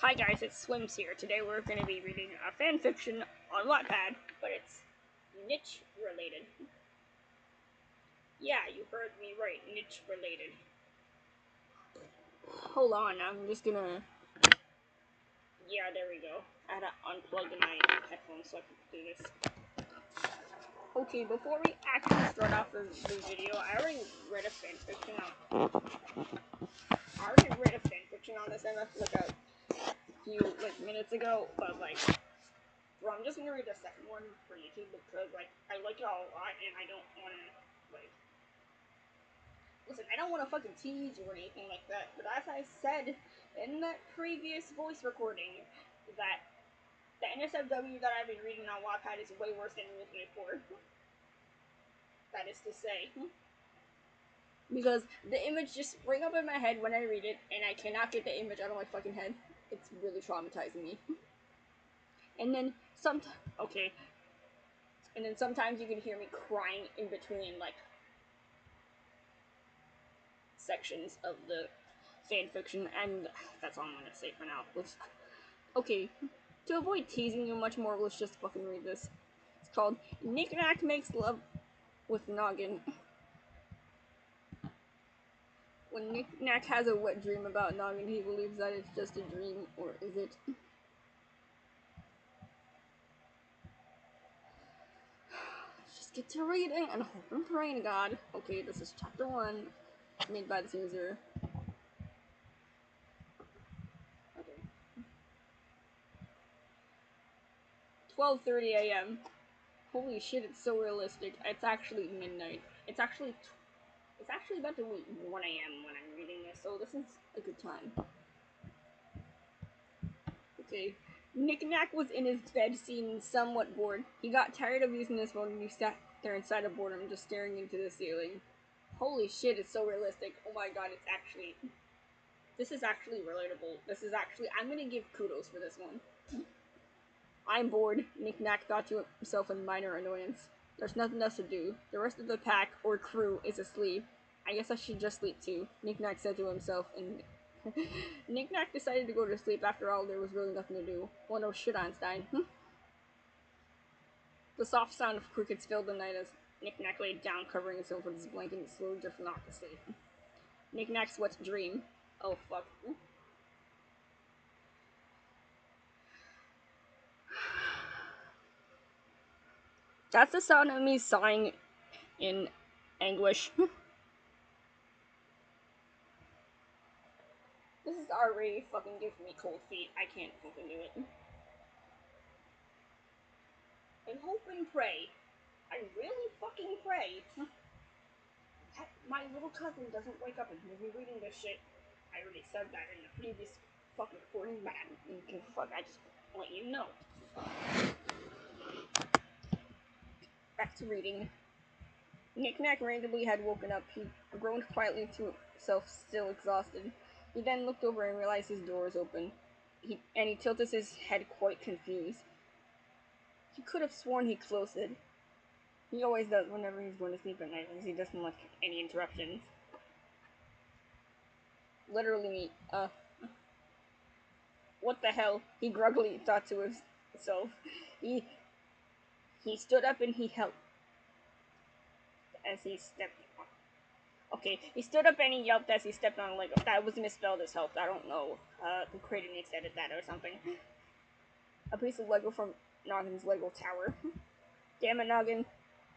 Hi guys, it's Swims here. Today we're going to be reading a fan fiction on Wattpad, but it's niche related. Yeah, you heard me right, niche related. Hold on, I'm just gonna... Yeah, there we go. I had to unplug my headphones so I could do this. Okay, before we actually start off the video, I already read a fan fiction on... this. I left like a few minutes ago, but bro, I'm just gonna read the second one for YouTube because I like it all a lot and I don't wanna listen, I don't wanna fucking tease or anything like that, but as I said in that previous voice recording, that the NSFW that I've been reading on Wattpad is way worse than Rule 24. That is to say. Because the image just sprang up in my head when I read it, and I cannot get the image out of my fucking head. It's really traumatizing me. And then sometimes you can hear me crying in between sections of the fan fiction, and that's all I'm gonna say for now. Okay, to avoid teasing you much more, let's just fucking read this. It's called NickNack Makes Love with Noggin. When NickNack has a wet dream about Noggin, he believes that it's just a dream, or is it? Let's just get to reading and hope and pray to God. Okay, this is chapter 1, made by the user. 12:30 a.m. Holy shit, it's so realistic. It's actually midnight. It's actually about to be 1 a.m. when I'm reading this, so this is a good time. Okay. NickNack was in his bed, seeming somewhat bored. He got tired of using his phone and he sat there inside of boredom, just staring into the ceiling. Holy shit, it's so realistic. Oh my god, this is actually relatable. I'm gonna give kudos for this one. I'm bored, NickNack thought to himself in minor annoyance. There's nothing else to do. The rest of the pack, or crew, is asleep. I guess I should just sleep too, NickNack said to himself, and NickNack decided to go to sleep. After all, there was really nothing to do. Well, no shit, Einstein. The soft sound of crickets filled the night as NickNack laid down, covering himself with his blanket and slowly drifted off to sleep. NickNack's wet dream. Oh, fuck. That's the sound of me sighing in anguish. This is already fucking giving me cold feet. I can't fucking do it. I hope and pray. I really fucking pray. My little cousin doesn't wake up and hear me reading this shit. I already said that in the previous fucking recording, but I don't give a fuck. I just want you to know. Back to reading. NickNack randomly had woken up. He groaned quietly to himself, still exhausted. He then looked over and realized his door was open. He tilted his head, quite confused. He could have sworn he closed it. He always does whenever he's going to sleep at night, because he doesn't like any interruptions. Literally, what the hell? He groggily thought to himself. He stood up and he helped as he stepped on. Okay, he stood up and he yelped as he stepped on a Lego. That was misspelled as helped. I don't know. The creator needs to edit that or something. A piece of Lego from Noggin's Lego tower. Damn it, Noggin.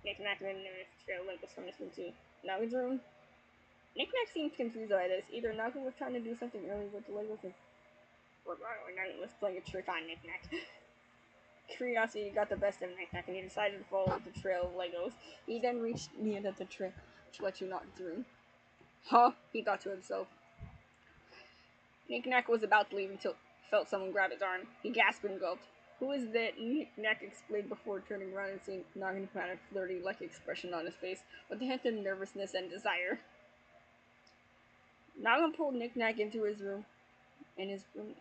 NickNack and trail Legos from this room to Noggin's room. NickNack seemed confused by this. Either Noggin was trying to do something early with the Legos, or Noggin was playing a trick on NickNack. Curiosity got the best of NickNack, and he decided to follow the trail of Legos. He then reached the end of the trail, which led to Noggin's room. Huh? He thought to himself. NickNack was about to leave until he felt someone grab his arm. He gasped and gulped. Who is that? NickNack explained before turning around and seeing Noggin had a flirty-like expression on his face, with a hint of nervousness and desire. Noggin pulled NickNack into his room, and his room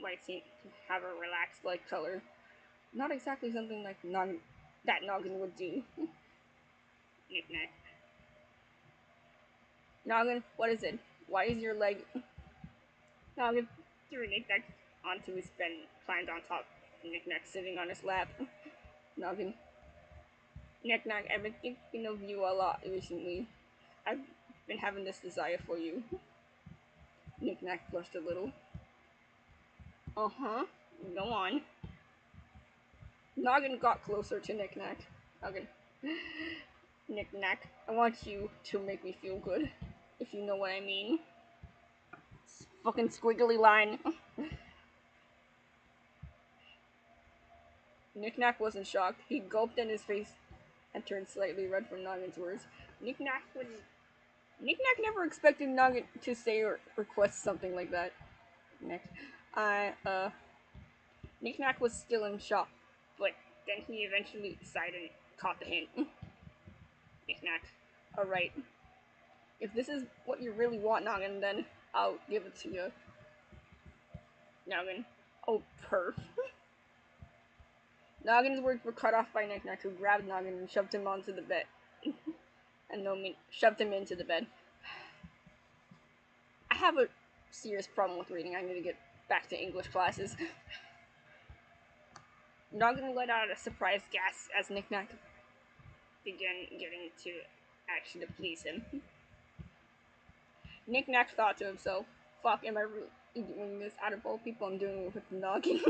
light seemed to have a relaxed-like color. Not exactly something like that Noggin would do. NickNack. Noggin, what is it? Why is your leg... Noggin threw NickNack onto his bed and climbed on top. NickNack sitting on his lap. Noggin. NickNack, I've been thinking of you a lot recently. I've been having this desire for you. NickNack blushed a little. Uh-huh. Go on. Noggin got closer to NickNack. Noggin. NickNack, I want you to make me feel good, if you know what I mean. Fucking squiggly line. NickNack wasn't shocked. He gulped in his face and turned slightly red from Noggin's words. NickNack never expected Noggin to say or request something like that. Next. NickNack was still in shock, but then he eventually sighed and caught the hint. NickNack, alright. If this is what you really want, Noggin, then I'll give it to you. Noggin. Oh, perf. Noggin's words were cut off by NickNack, who grabbed Noggin and shoved him onto the bed. Shoved him into the bed. I have a serious problem with reading. I need to get back to English classes. Noggin let out a surprised gasp as NickNack began getting to action to please him. NickNack thought to himself, fuck, am I really doing this? Out of all people, I'm doing it with Noggin.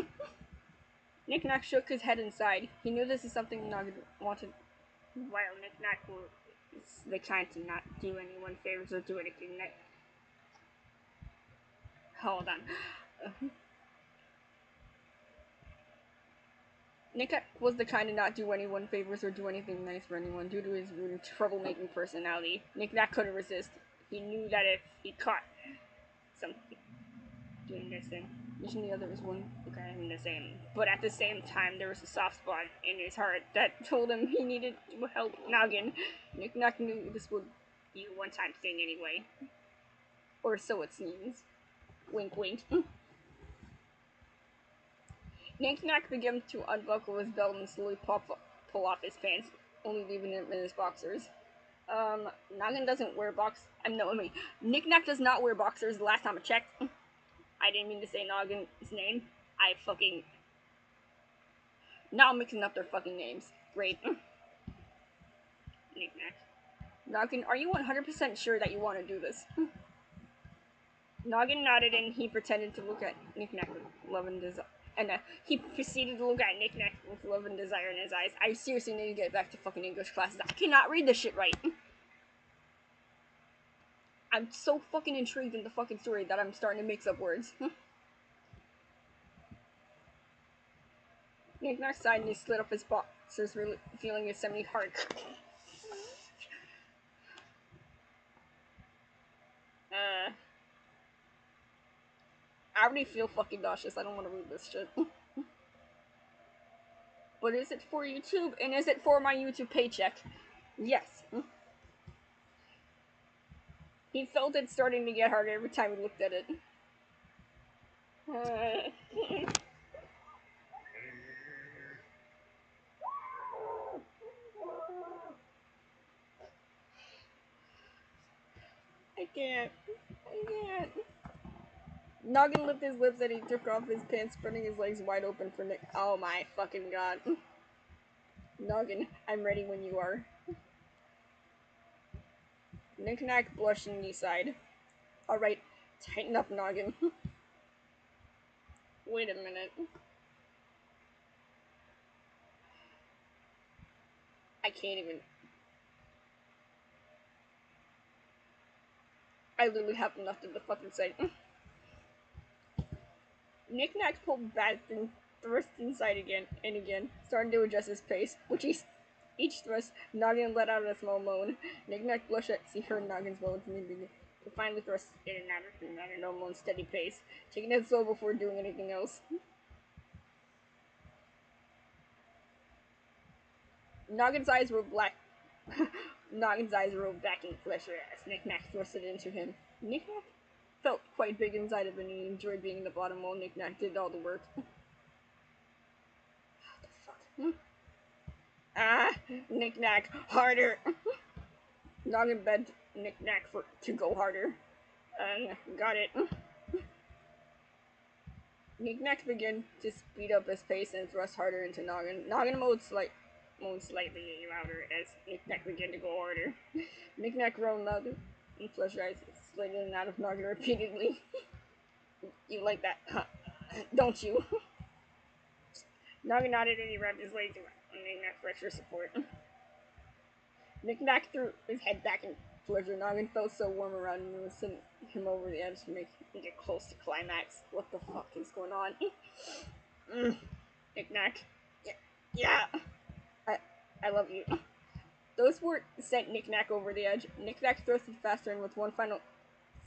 NickNack shook his head and sighed. He knew this is something Noggin wanted. While NickNack was the kind to not do anyone favors or do anything that... Hold on. NickNack was the kind to not do anyone favors or do anything nice for anyone due to his rude, troublemaking personality. NickNack couldn't resist. He knew that if he caught something doing this thing, each and the other was one regarding the same. But at the same time, there was a soft spot in his heart that told him he needed to help Noggin. NickNack knew this would be a one-time thing anyway. Or so it seems. Wink, wink. NickNack began to unbuckle his belt and slowly pull off his pants, only leaving him in his boxers. Noggin doesn't wear NickNack does not wear boxers. The last time I checked, I didn't mean to say Noggin's name. Now I'm mixing up their fucking names. Great. NickNack. Noggin, are you 100% sure that you want to do this? Noggin nodded and he pretended to look at NickNack with love and desire. And he proceeded to look at NickNack with love and desire in his eyes. I seriously need to get back to fucking English classes. I cannot read this shit right. I'm so fucking intrigued in the fucking story that I'm starting to mix up words. NickNack sighed and he slid up his boxers, really feeling his semi-hard. I already feel fucking nauseous. I don't want to read this shit. But is it for YouTube? And is it for my YouTube paycheck? Yes. He felt it starting to get harder every time he looked at it. I can't. Noggin licked his lips and he took off his pants, spreading his legs wide open for Nick. Oh my fucking god. Noggin, I'm ready when you are. NickNack blushed and he sighed. Alright, tighten up, Noggin. Wait a minute. I can't even. I literally have nothing to fucking say. NickNack pulled back and thrust inside again and again, starting to adjust his pace, which each thrust, Noggin let out a small moan. NickNack blushed as he heard Noggin's moans and he began to finally thrust in and out at a normal and steady pace, taking it slow before doing anything else. Noggin's eyes were black. Noggin's eyes rolled back in pleasure as NickNack thrusted into him. NickNack felt quite big inside of him and he enjoyed being in the bottom while NickNack did all the work. What the fuck? NickNack, harder! Noggin begged NickNack to go harder. Got it. NickNack began to speed up his pace and thrust harder into Noggin. Noggin moaned slightly louder as NickNack began to go harder. NickNack groaned louder and flesh eyes slid in and out of Noggin repeatedly. You like that, huh? Don't you? Noggin nodded and he wrapped his legs around NickNack for extra support. NickNack threw his head back and pleasure. Noggin felt so warm around him and sent him over the edge to make him get close to climax. What the fuck is going on? NickNack. Yeah. I love you. Those words sent NickNack over the edge. NickNack thrusted faster, and with one final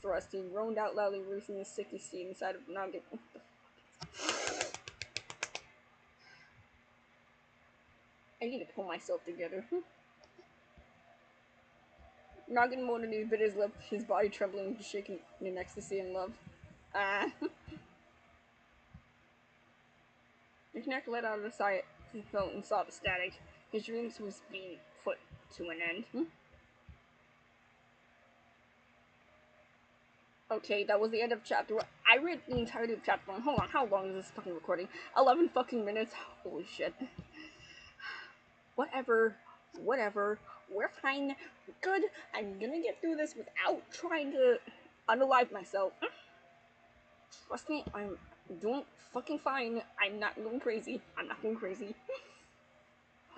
thrust, he groaned out loudly, releasing the sticky seed inside of Noggin. I need to pull myself together. Noggin moaned and he bit his lip, his body trembling, shaking in ecstasy and love. NickNack let out a sigh he felt and saw the static. His dreams was being put to an end. Okay, that was the end of chapter 1. I read the entirety of chapter 1. Hold on, how long is this fucking recording? 11 fucking minutes? Holy shit. Whatever. We're fine. Good. I'm gonna get through this without trying to unalive myself. Trust me, I'm doing fucking fine. I'm not going crazy.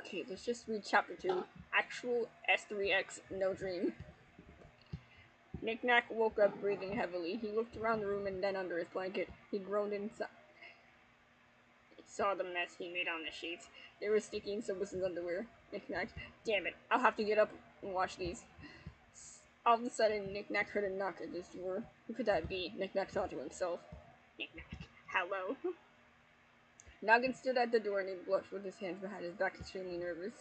Okay, let's just read chapter 2. Actual S3X No Dream. NickNack woke up breathing heavily. He looked around the room and then under his blanket. He groaned inside. He saw the mess he made on the sheets. They were sticky and so was his underwear. NickNack. Damn it, I'll have to get up and wash these. All of a sudden, NickNack heard a knock at his door. Who could that be? NickNack thought to himself. NickNack. Hello? Noggin stood at the door and he blushed with his hands behind his back, extremely nervous.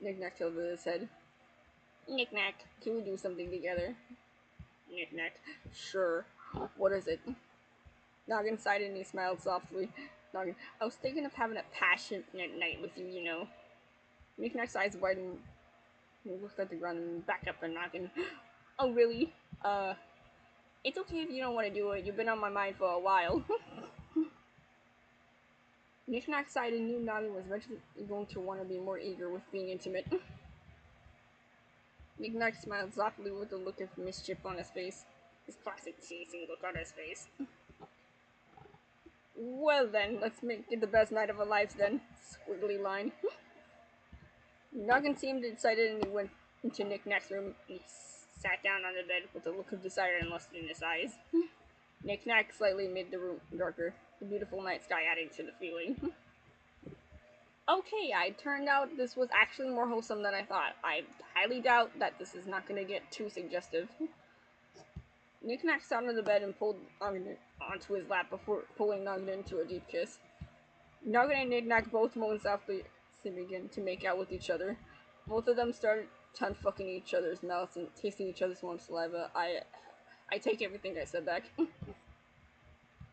NickNack tilted his head. NickNack, can we do something together? NickNack. Sure. What is it? Noggin sighed and he smiled softly. Noggin. I was thinking of having a passionate night with you, you know. NickNack's eyes widened. He looked at the ground and backed up for Noggin. Oh, really? It's okay if you don't want to do it. You've been on my mind for a while. NickNack sighed and knew Noggin was eventually going to want to be more eager with being intimate. NickNack smiled softly with a look of mischief on his face. His classic teasing look on his face. Well then, let's make it the best night of our lives then. Squiggly line. Noggin seemed excited and he went into NickNack's room. He sat down on the bed with a look of desire and lust in his eyes. NickNack slightly made the room darker, the beautiful night sky adding to the feeling. Okay, I turned out this was actually more wholesome than I thought. I highly doubt that this is not going to get too suggestive. NickNack sat on the bed and pulled Noggin onto his lap before pulling Noggin into a deep kiss. Noggin and NickNack both moaned softly to begin to make out with each other. Both of them started tongue-fucking each other's mouths and tasting each other's warm saliva. I take everything I said back.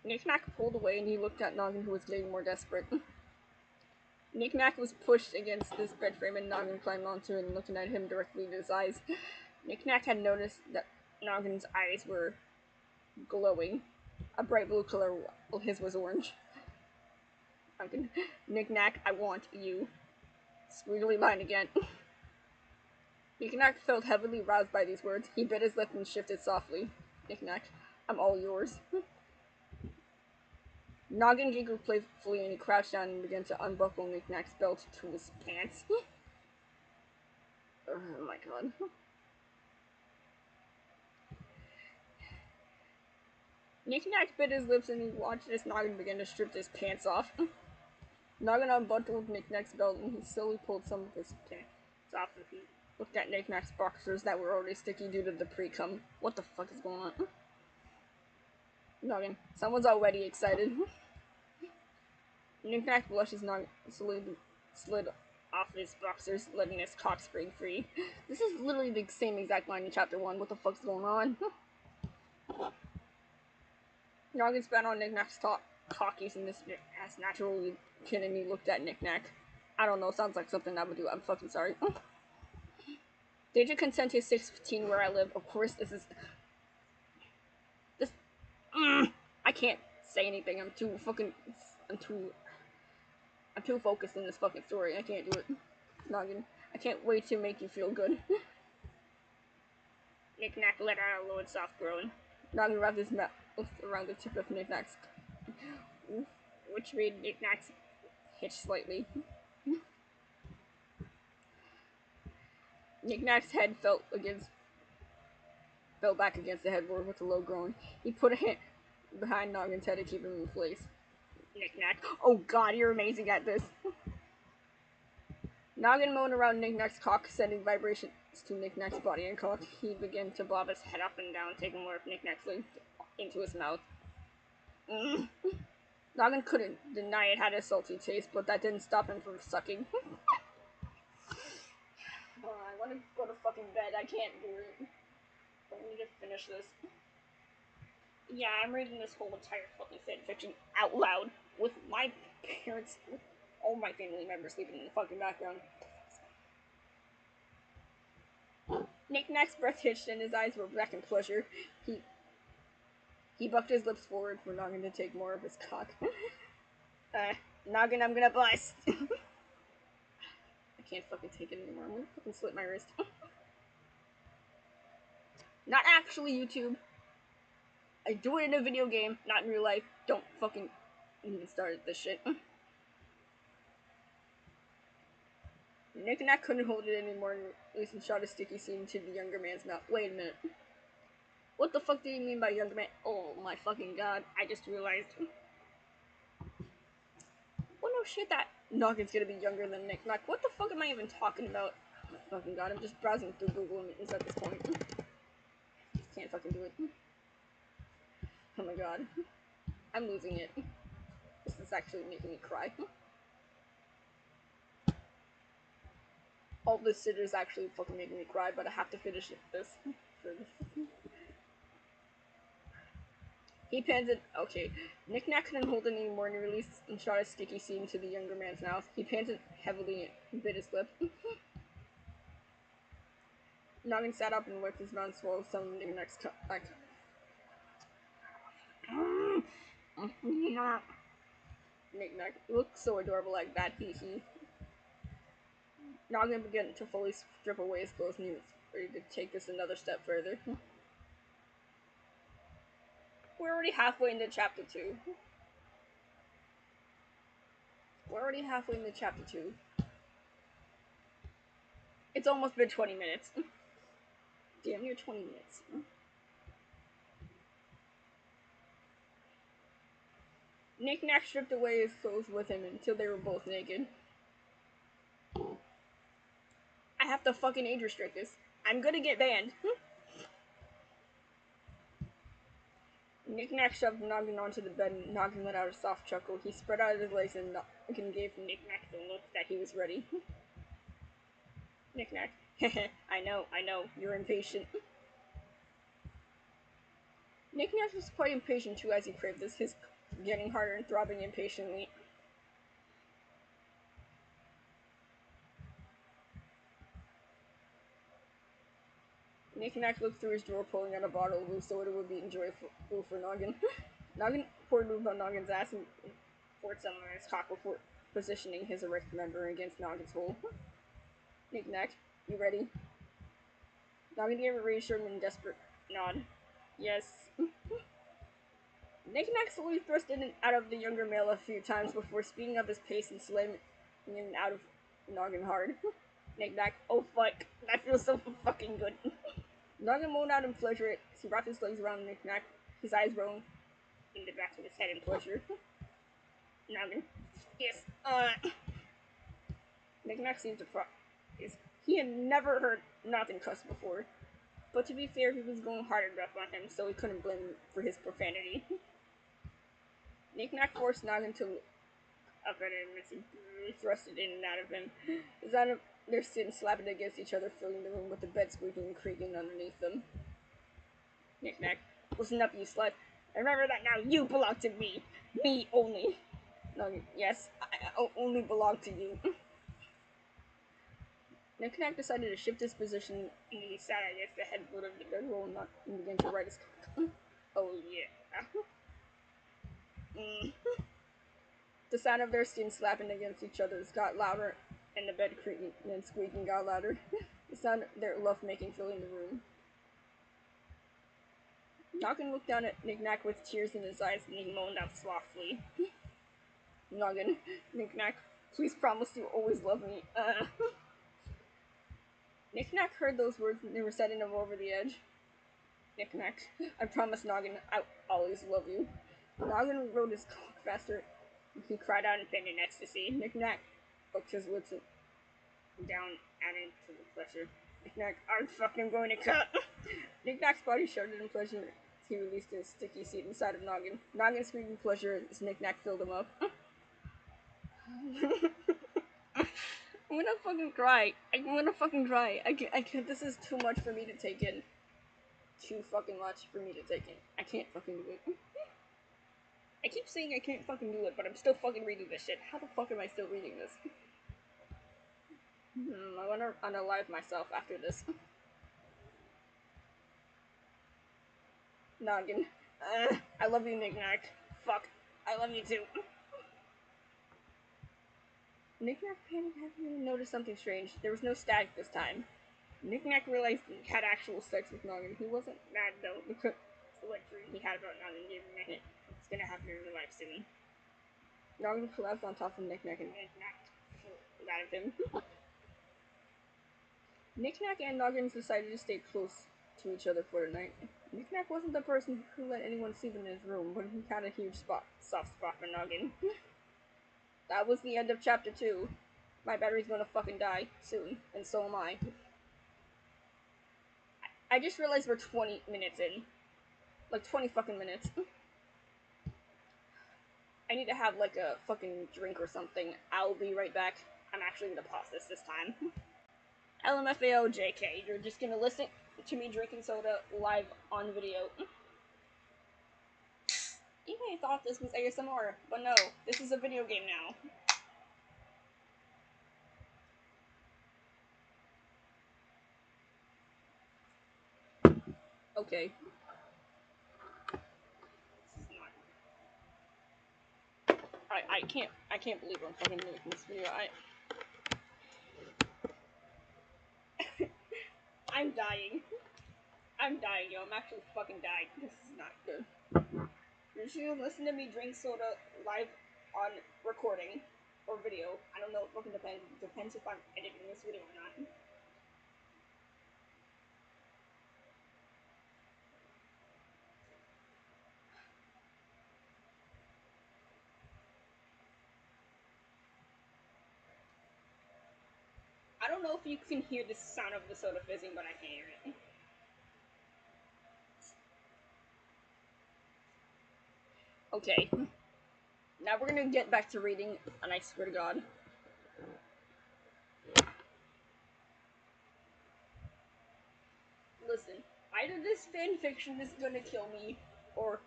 NickNack pulled away and he looked at Noggin, who was getting more desperate. NickNack was pushed against this bed frame and Noggin climbed onto it and looking at him directly in his eyes. NickNack had noticed that Noggin's eyes were glowing. A bright blue color while his was orange. NickNack, I want you. Squiggly line again. NickNack felt heavily roused by these words. He bit his lip and shifted softly. NickNack, I'm all yours. Noggin giggled playfully and he crouched down and began to unbuckle NickNack's belt to his pants. Oh my god. NickNack bit his lips and he watched as Noggin began to strip his pants off. Noggin unbuckled NickNack's belt and he slowly pulled some of his pants off and he looked at NickNack's boxers that were already sticky due to the pre-cum. What the fuck is going on? Noggin, someone's already excited. NickNack blushed as Noggin slid off his boxers, letting his cock spring free. This is literally the same exact line in chapter 1. What the fuck's going on? Noggin spat on NickNack's cockies and this ass naturally kid and he looked at NickNack. I don't know, sounds like something I would do. I'm fucking sorry. Did you consent to 615 where I live? Of course, this. I can't say anything. I'm too focused in this fucking story. I can't do it. Noggin, I can't wait to make you feel good. NickNack let out a low and soft groan. Noggin wrapped his mouth around the tip of NickNack's, which made NickNack's hitch slightly. NickNack's head fell back against the headboard with a low groan. He put a hand behind Noggin's head to keep him in place. NickNack, oh god, you're amazing at this. Noggin moaned around NickNack's cock, sending vibrations to NickNack's body and cock. He began to bob his head up and down, taking more of NickNack's legs into his mouth. Noggin couldn't deny it had a salty taste, but that didn't stop him from sucking. I want to go to fucking bed. I can't do it. I need to finish this. Yeah, I'm reading this whole entire fucking fanfiction out loud with my parents, with all my family members sleeping in the fucking background. NickNack's breath hitched and his eyes were black in pleasure. He bucked his lips forward for Noggin to take more of his cock. Noggin, I'm gonna bust. I can't fucking take it anymore. I'm gonna fucking slit my wrist. Not actually YouTube. I do it in a video game, not in real life. Don't fucking even start this shit. NickNack couldn't hold it anymore and released and shot a sticky seam into the younger man's mouth. Wait a minute. What the fuck do you mean by younger man? Oh my fucking god, I just realized. Well, no shit, that Noggin's gonna be younger than NickNack. What the fuck am I even talking about? Oh, fucking god, I'm just browsing through Google Images at this point. Can't fucking do it. Oh my god. I'm losing it. This is actually making me cry. All this shit is actually fucking making me cry, but I have to finish this. He panted. Okay. NickNack couldn't hold it anymore and he released and shot a sticky seam into the younger man's mouth. He panted heavily and bit his lip. Noggin sat up and wiped his mouth and swallowed some of NickNack's like. NickNack looked so adorable like that, hee. Noggin began to fully strip away his clothes and he was ready to take this another step further. We're already halfway into chapter 2. It's almost been 20 minutes. Damn near 20 minutes. NickNack stripped away his clothes with him until they were both naked. I have to fucking age restrict this. I'm gonna get banned. NickNack shoved Noggin onto the bed and Noggin let out a soft chuckle. He spread out his legs and Noggin gave NickNack the look that he was ready. NickNack. I know, you're impatient. NickNack was quite impatient too as he craved this, his getting harder and throbbing impatiently. NickNack looked through his drawer, pulling out a bottle of lube so it would be enjoyable for Noggin. Noggin poured lube on Noggin's ass and poured some on his cock before positioning his erect member against Noggin's hole. NickNack, you ready? Noggin gave a reassuring and desperate nod. Yes. NickNack slowly thrust in and out of the younger male a few times before speeding up his pace and slamming in and out of Noggin hard. NickNack, oh fuck, that feels so fucking good. Noggin moaned out in pleasure as he wrapped his legs around NickNack, his eyes rolling in the back of his head in pleasure. Noggin, yes, NickNack seemed to he had never heard Noggin cuss before, but to be fair, he was going hard and rough on him, so he couldn't blame him for his profanity. NickNack forced Noggin to look up at him as he thrust it in and out of him. His out of their skin slapping against each other, filling the room with the bed squeaking and creaking underneath them. NickNack, listen up, you slut. Remember that now you belong to me. Me only. Noggin, yes, I only belong to you. NickNack decided to shift his position and he sat against the headboard of the bedroll and began to ride his cock. Oh yeah. The sound of their skin slapping against each other's got louder, and the bed creaking and squeaking got louder. The sound of their love-making filling the room. Noggin looked down at NickNack with tears in his eyes, and he moaned out softly. Noggin, NickNack, please promise you'll always love me. NickNack heard those words, and they were setting him over the edge. NickNack, I promise, Noggin, I'll always love you. Noggin rode his cock faster. He cried out in pain and ecstasy. NickNack hooked his lips down, adding to the pleasure. NickNack, I'm fucking going to cut. NickNack's body shuddered in pleasure as he released his sticky seat inside of Noggin. Noggin screamed in pleasure as NickNack filled him up. I'm gonna fucking cry. I'm gonna fucking cry. I can't. This is too much for me to take in. Too fucking much for me to take in. I can't fucking do it. I keep saying I can't fucking do it, but I'm still fucking reading this shit. How the fuck am I still reading this? I wanna unalive myself after this. Noggin. I love you, NickNack. Fuck. I love you too. NickNack panicked having noticed something strange. There was no static this time. NickNack realized he had actual sex with Noggin. He wasn't mad though, because the dream he had about Noggin gave him a hint. It's gonna happen in real life soon. Noggin collapsed on top of NickNack and NickNack got at him. NickNack and Noggin decided to stay close to each other for the night. NickNack wasn't the person who let anyone sleep in his room, but he had a huge soft spot for Noggin. That was the end of chapter 2. My battery's gonna fucking die soon, and so am I. I just realized we're 20 minutes in. Like 20 fucking minutes. I need to have like a fucking drink or something. I'll be right back. I'm actually gonna pause this time. LMFAO-JK, you're just gonna listen to me drinking soda live on video. You may have thought this was ASMR, but no, this is a video game now. Okay. I can't believe I'm fucking making this video. I'm dying. I'm dying, yo. I'm actually fucking dying. This is not good. You're just gonna listen to me drink soda live on recording or video. I don't know. It fucking depends. It depends if I'm editing this video or not. I don't know if you can hear the sound of the soda fizzing, but I can hear it. Okay. Now we're gonna get back to reading, and I swear to God. Listen, either this fanfiction is gonna kill me, or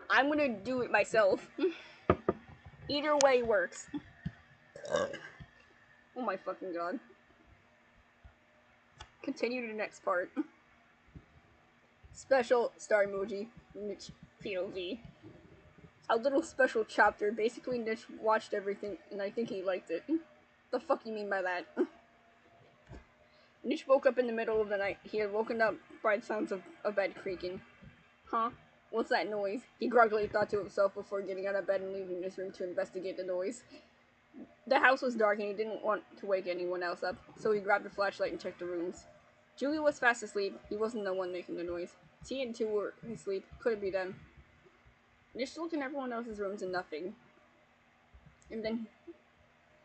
I'm gonna do it myself. Either way works. Oh my fucking God. Continue to the next part. Special star emoji, Nich POV. A little special chapter. Basically, Nich watched everything, and I think he liked it. The fuck you mean by that? Nich woke up in the middle of the night. He had woken up by the sounds of a bed creaking. Huh? What's that noise? He groggily thought to himself before getting out of bed and leaving his room to investigate the noise. The house was dark and he didn't want to wake anyone else up, so he grabbed a flashlight and checked the rooms. Julie was fast asleep. He wasn't the one making the noise. T and 2 were asleep. Couldn't be them. Nich looked in everyone else's rooms and nothing. And then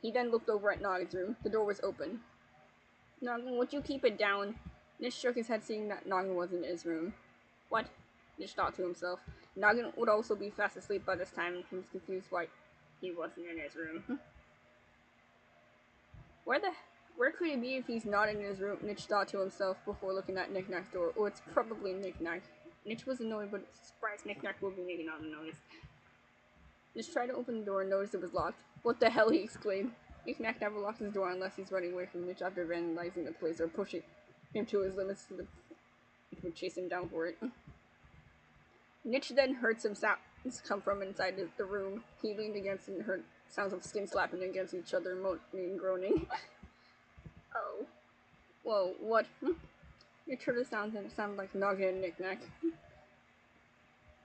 he looked over at Noggin's room. The door was open. Noggin, would you keep it down? Nich shook his head, seeing that Noggin wasn't in his room. What? Nich thought to himself. Noggin would also be fast asleep by this time, and he was confused why he wasn't in his room. Where could he be if he's not in his room? Nich thought to himself before looking at NickNack's door. Oh, it's probably NickNack. Nich was annoyed, but surprised NickNack would be making all the noise. Nich tried to open the door and noticed it was locked. What the hell, he exclaimed. NickNack never locks his door unless he's running away from Nich after vandalizing the place or pushing him to his limits would chase him down for it. Nich then heard some come from inside the room. He leaned against and heard sounds of skin slapping against each other, moaning and groaning. Oh. Whoa, what? It sure does sound like Noggin and NickNack.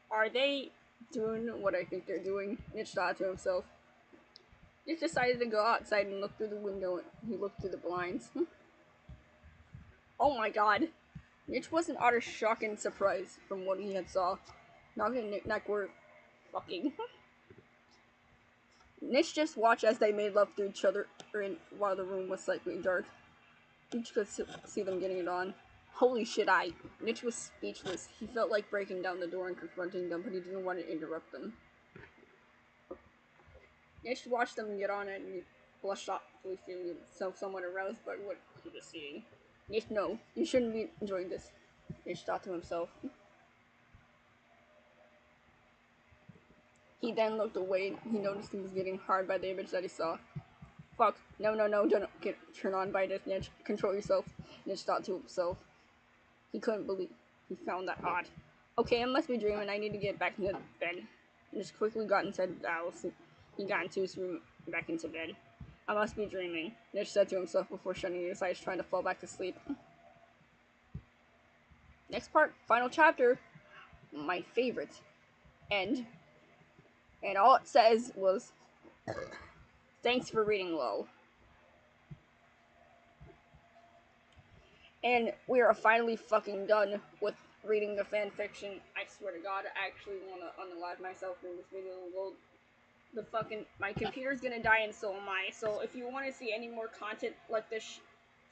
Are they doing what I think they're doing? Nich thought to himself. Nich decided to go outside and look through the window. He looked through the blinds. Oh my god. Nich was in utter shock and surprise from what he had saw. Noggin and NickNack were fucking. Nich just watched as they made love to each other while the room was slightly dark. Nich could see them getting it on. Holy shit, Nich was speechless. He felt like breaking down the door and confronting them, but he didn't want to interrupt them. Nich watched them get on it and he blushed thoughtfully, feeling himself somewhat aroused by what he was seeing. Nich, no, you shouldn't be enjoying this, Nich thought to himself. He then looked away. He noticed he was getting hard by the image that he saw. Fuck, no, don't get turned on by this, Nich. Control yourself, Nich thought to himself. He couldn't believe he found that odd. Okay, I must be dreaming. I need to get back into bed. Nich quickly got inside the house. He got into his room and back into bed. I must be dreaming, Nich said to himself before shutting his eyes, trying to fall back to sleep. Next part, final chapter, my favorite. End. And all it says was, thanks for reading, lol. And we are finally fucking done with reading the fanfiction. I swear to god, I actually want to unalive myself in this video. Well, my computer's gonna die and so am I. So if you want to see any more content like this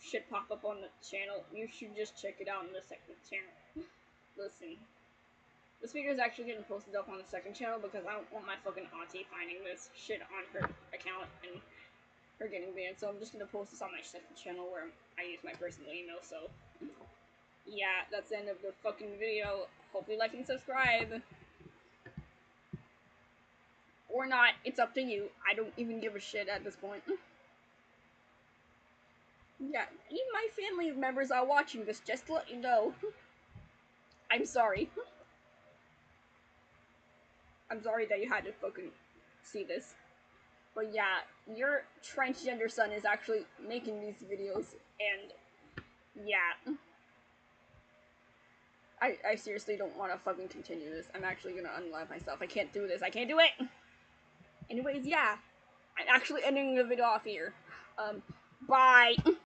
shit pop up on the channel, you should just check it out on the second channel. Listen. This video is actually getting posted up on the second channel because I don't want my fucking auntie finding this shit on her account and her getting banned. So I'm just gonna post this on my second channel where I use my personal email. So yeah, that's the end of the fucking video. Hope you like and subscribe. Or not, it's up to you. I don't even give a shit at this point. Yeah, any of my family members are watching this, just to let you know. I'm sorry. I'm sorry that you had to fucking see this. But yeah, your transgender son is actually making these videos, and yeah. I seriously don't want to fucking continue this. I'm actually gonna unalive myself. I can't do this. I can't do it! Anyways, yeah. I'm actually ending the video off here. Bye!